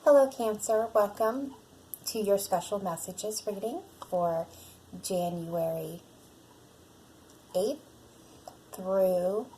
Hello Cancer, welcome to your special messages reading for January 8th through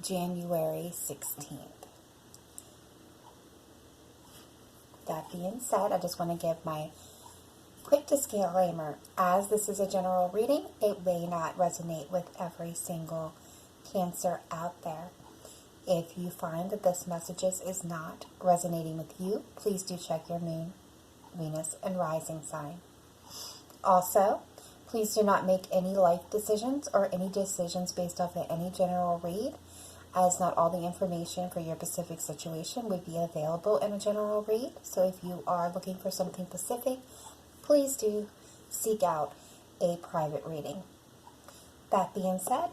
January 16th. That being said, I just want to give my quick disclaimer. As this is a general reading, it may not resonate with every single Cancer out there. If you find that this message is not resonating with you, please do check your moon, Venus, and rising sign. Also, please do not make any life decisions or any decisions based off of any general read, as not all the information for your specific situation would be available in a general read. So if you are looking for something specific, please do seek out a private reading. That being said,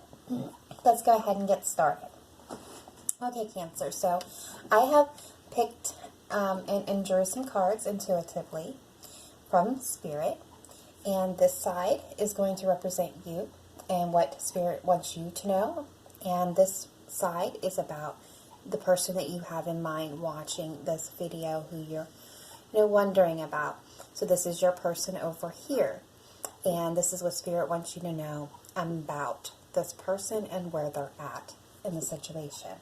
let's go ahead and get started. Okay, Cancer, so I have picked and drew some cards intuitively from Spirit, and this side is going to represent you and what Spirit wants you to know, and this side is about the person that you have in mind watching this video, who you're wondering about. So this is your person over here, and this is what Spirit wants you to know about this person and where they're at in the situation.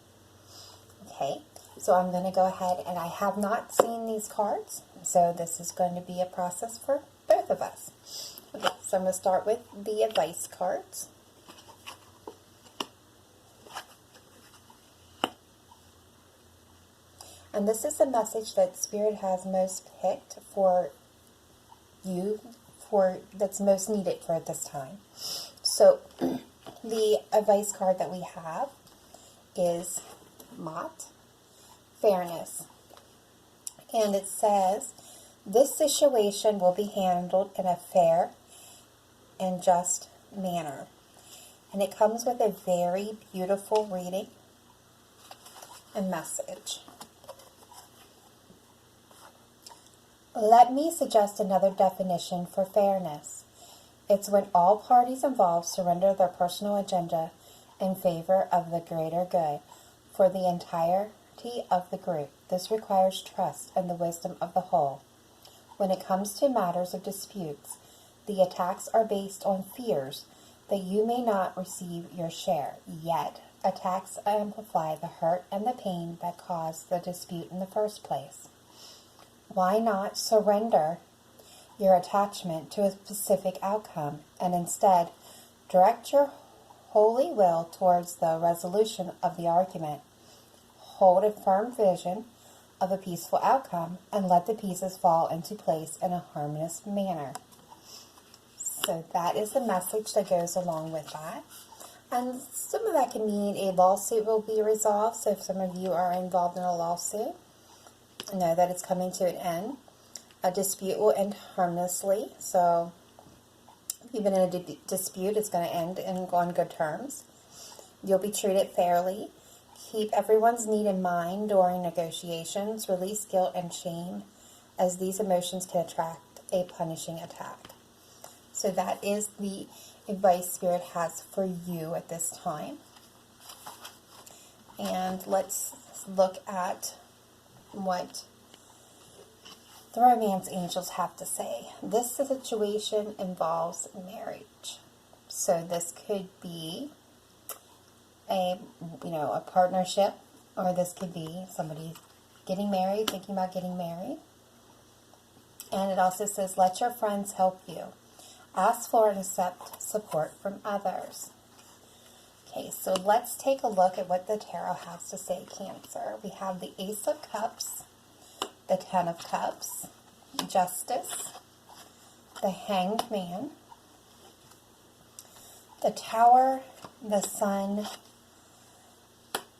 Okay, so I'm going to go ahead, and I have not seen these cards, so this is going to be a process for both of us. Okay, so I'm going to start with the advice cards. And this is the message that Spirit has most picked for you, that's most needed for this time. So the advice card that we have is Mott, fairness, and it says this situation will be handled in a fair and just manner, and it comes with a very beautiful reading and message. Let me suggest another definition for fairness. It's when all parties involved surrender their personal agenda in favor of the greater good for the entirety of the group. This requires trust and the wisdom of the whole. When it comes to matters of disputes, the attacks are based on fears that you may not receive your share, yet attacks amplify the hurt and the pain that caused the dispute in the first place. Why not surrender your attachment to a specific outcome and instead direct your holy will towards the resolution of the argument? Hold a firm vision of a peaceful outcome and let the pieces fall into place in a harmonious manner. So that is the message that goes along with that. And some of that can mean a lawsuit will be resolved. So if some of you are involved in a lawsuit, know that it's coming to an end. A dispute will end harmlessly. So if you've been in a dispute, it's going to end and go on good terms. You'll be treated fairly. Keep everyone's need in mind during negotiations. Release guilt and shame, as these emotions can attract a punishing attack. So that is the advice Spirit has for you at this time. And let's look at what the romance angels have to say. This situation involves marriage. So this could be a partnership, or this could be somebody getting married, thinking about getting married. And it also says, let your friends help you. Ask for and accept support from others. Okay, so let's take a look at what the tarot has to say, Cancer. We have the Ace of Cups, the Ten of Cups, Justice, the Hanged Man, the Tower, the Sun,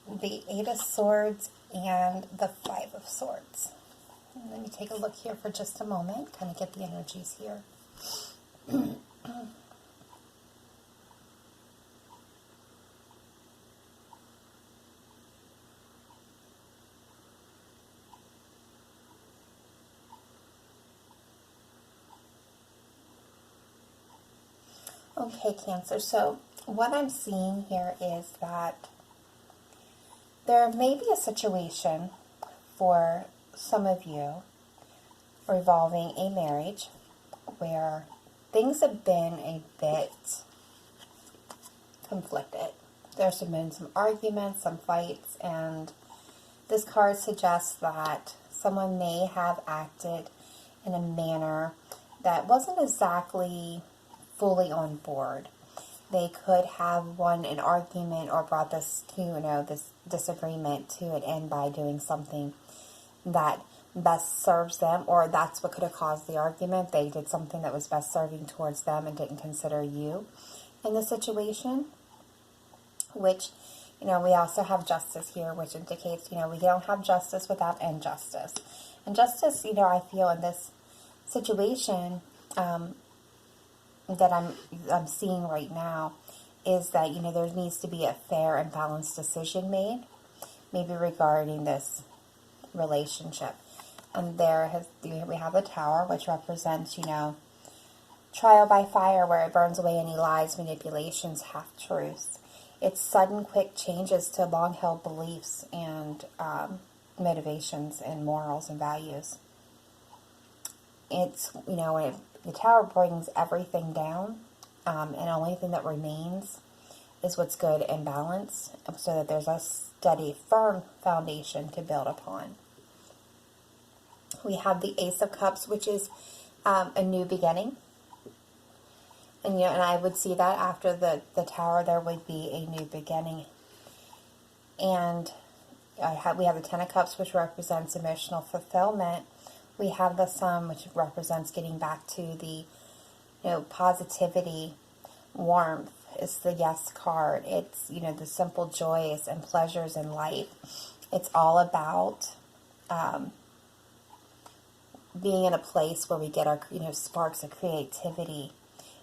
the Eight of Swords, and the Five of Swords. And let me take a look here for just a moment, kind of get the energies here. Okay, Cancer, so what I'm seeing here is that there may be a situation for some of you revolving a marriage where things have been a bit conflicted. There's been some arguments, some fights, and this card suggests that someone may have acted in a manner that wasn't exactly fully on board. They could have won an argument or brought this to, this disagreement to an end by doing something that best serves them, or that's what could have caused the argument. They did something that was best serving towards them and didn't consider you in the situation, which, we also have justice here, which indicates, we don't have justice without injustice. And justice, I feel in this situation that I'm seeing right now is that, there needs to be a fair and balanced decision made, maybe regarding this relationship. And we have the Tower, which represents, trial by fire, where it burns away any lies, manipulations, half-truths. It's sudden, quick changes to long-held beliefs and motivations and morals and values. It's, the Tower brings everything down, and the only thing that remains is what's good and balanced, so that there's a steady, firm foundation to build upon. We have the Ace of Cups, which is a new beginning. And, and I would see that after the Tower, there would be a new beginning. And we have the Ten of Cups, which represents emotional fulfillment. We have the Sun, which represents getting back to the, positivity, warmth. It's the Yes card. It's, the simple joys and pleasures in life. It's all about being in a place where we get our, sparks of creativity.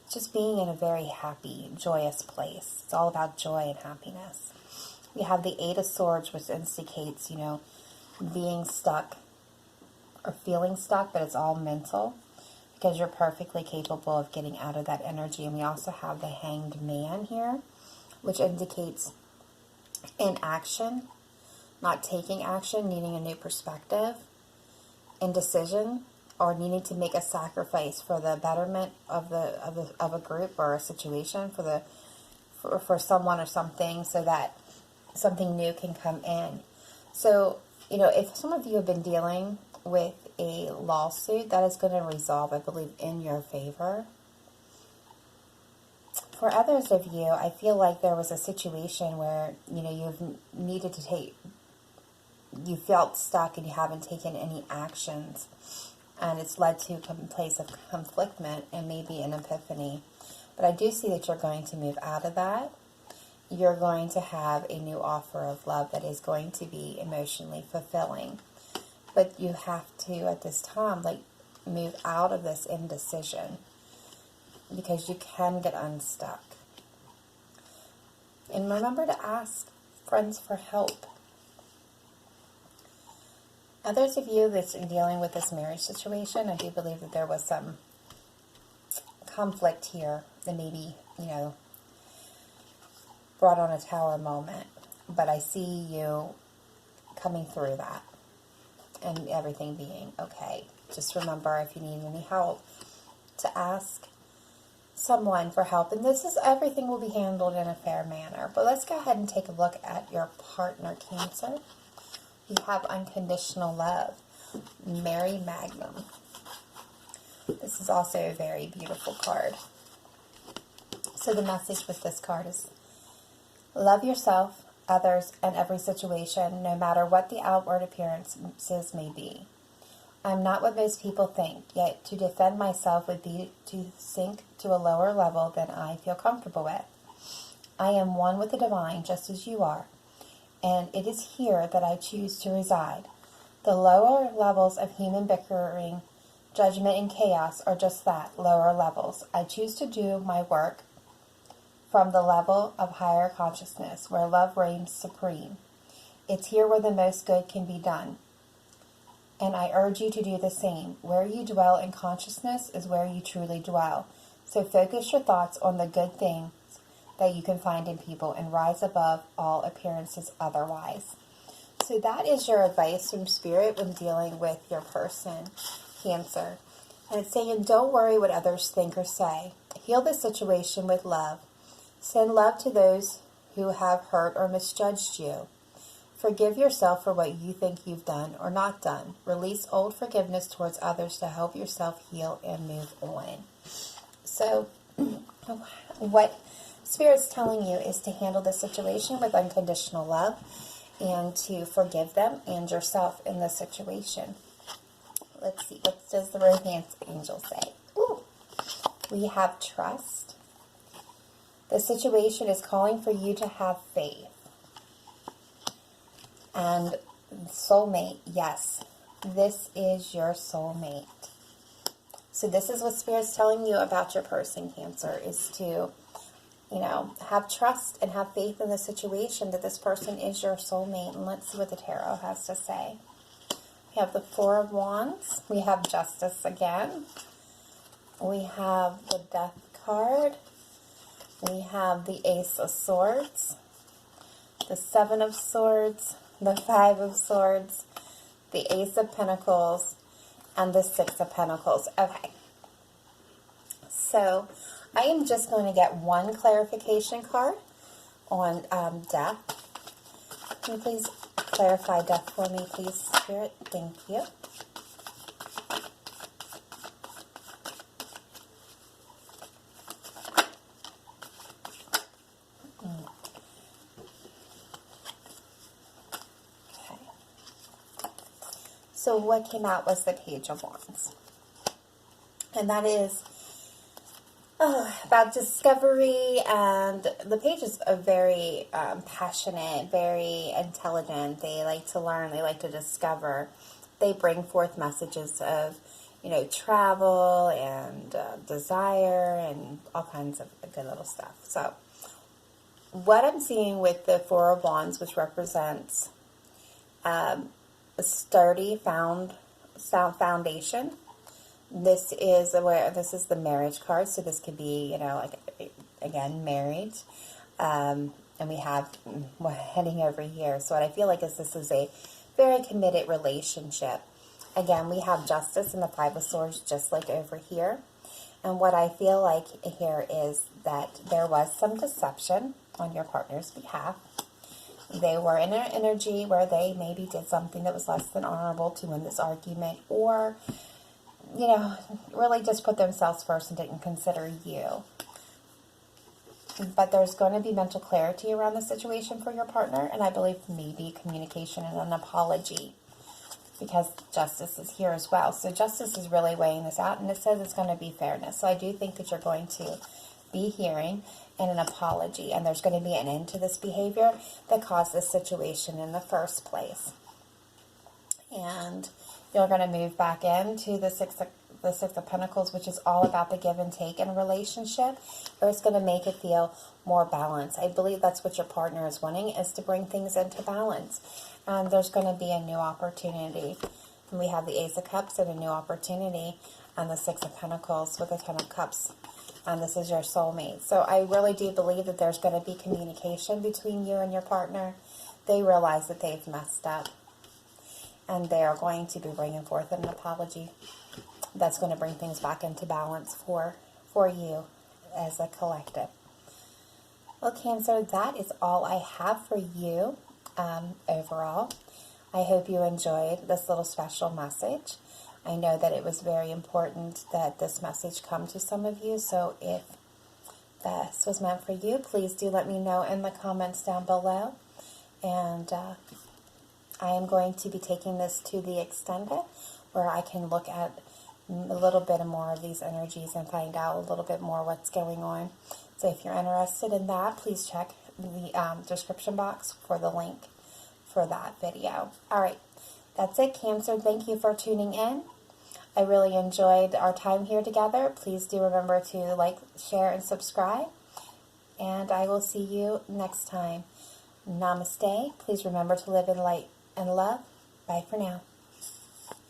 It's just being in a very happy, joyous place. It's all about joy and happiness. We have the Eight of Swords, which indicates, being stuck or feeling stuck, but it's all mental, because you're perfectly capable of getting out of that energy. And we also have the Hanged Man here, which indicates inaction, not taking action, needing a new perspective, indecision, or needing to make a sacrifice for the betterment of a group or a situation, for someone or something, so that something new can come in. So, if some of you have been dealing with a lawsuit, that is going to resolve, I believe, in your favor. For others of you, I feel like there was a situation where, you've needed to you felt stuck and you haven't taken any actions. And it's led to a place of conflictment and maybe an epiphany. But I do see that you're going to move out of that. You're going to have a new offer of love that is going to be emotionally fulfilling. But you have to, at this time, move out of this indecision, because you can get unstuck. And remember to ask friends for help. Others of you that's dealing with this marriage situation, I do believe that there was some conflict here that maybe, brought on a Tower moment. But I see you coming through that and everything being okay. Just remember, if you need any help, to ask someone for help. And everything will be handled in a fair manner. But let's go ahead and take a look at your partner, Cancer. You have unconditional love, Mary Magnum. This is also a very beautiful card. So the message with this card is, love yourself, others, and every situation, no matter what the outward appearances may be. I'm not what most people think, yet to defend myself would be to sink to a lower level than I feel comfortable with. I am one with the divine, just as you are. And it is here that I choose to reside. The lower levels of human bickering, judgment, and chaos are just that, lower levels. I choose to do my work from the level of higher consciousness, where love reigns supreme. It's here where the most good can be done. And I urge you to do the same. Where you dwell in consciousness is where you truly dwell. So focus your thoughts on the good things that you can find in people and rise above all appearances otherwise. So that is your advice from Spirit when dealing with your person. Cancer. And it's saying, don't worry what others think or say. Heal the situation with love. Send love to those who have hurt or misjudged you. Forgive yourself for what you think you've done or not done. Release old forgiveness towards others to help yourself heal and move on. So, what Spirit's telling you is to handle the situation with unconditional love and to forgive them and yourself in the situation. Let's see, what does the romance angel say? Ooh, we have trust. The situation is calling for you to have faith. And soulmate, yes, this is your soulmate. So this is what Spirit's telling you about your person, Cancer, is to, have trust and have faith in the situation that this person is your soulmate. And let's see what the tarot has to say. We have the Four of Wands. We have Justice again. We have the Death card. We have the Ace of Swords. The Seven of Swords. The Five of Swords. The Ace of Pentacles. And the Six of Pentacles. Okay. So, I am just going to get one clarification card on death. Can you please clarify death for me, please, Spirit? Thank you. Okay. So what came out was the Page of Wands. And that is about discovery, and the pages are very passionate, very intelligent. They like to learn, they like to discover. They bring forth messages of, travel and desire and all kinds of good little stuff. So, what I'm seeing with the Four of Wands, which represents a sturdy foundation. This is the marriage card, so this could be, again, marriage. And we're heading over here. So what I feel like is this is a very committed relationship. Again, we have Justice and the Five of Swords just like over here. And what I feel like here is that there was some deception on your partner's behalf. They were in an energy where they maybe did something that was less than honorable to win this argument, or really just put themselves first and didn't consider you. But there's going to be mental clarity around the situation for your partner, and I believe maybe communication and an apology, because Justice is here as well. So Justice is really weighing this out, and it says it's going to be fairness. So I do think that you're going to be hearing and an apology, and there's going to be an end to this behavior that caused this situation in the first place. And you're going to move back into the Six of Pentacles, which is all about the give and take in a relationship, or it's going to make it feel more balanced. I believe that's what your partner is wanting, is to bring things into balance. And there's going to be a new opportunity. And we have the Ace of Cups and a new opportunity, and the Six of Pentacles with the Ten of Cups. And this is your soulmate. So I really do believe that there's going to be communication between you and your partner. They realize that they've messed up, and they are going to be bringing forth an apology that's going to bring things back into balance for you as a collective. Well, Cancer, that is all I have for you overall. I hope you enjoyed this little special message. I know that it was very important that this message come to some of you, so if this was meant for you, please do let me know in the comments down below. And I am going to be taking this to the extended, where I can look at a little bit more of these energies and find out a little bit more what's going on. So if you're interested in that, please check the description box for the link for that video. All right, that's it, Cancer. Thank you for tuning in. I really enjoyed our time here together. Please do remember to like, share, and subscribe. And I will see you next time. Namaste. Please remember to live in light and love. Bye for now.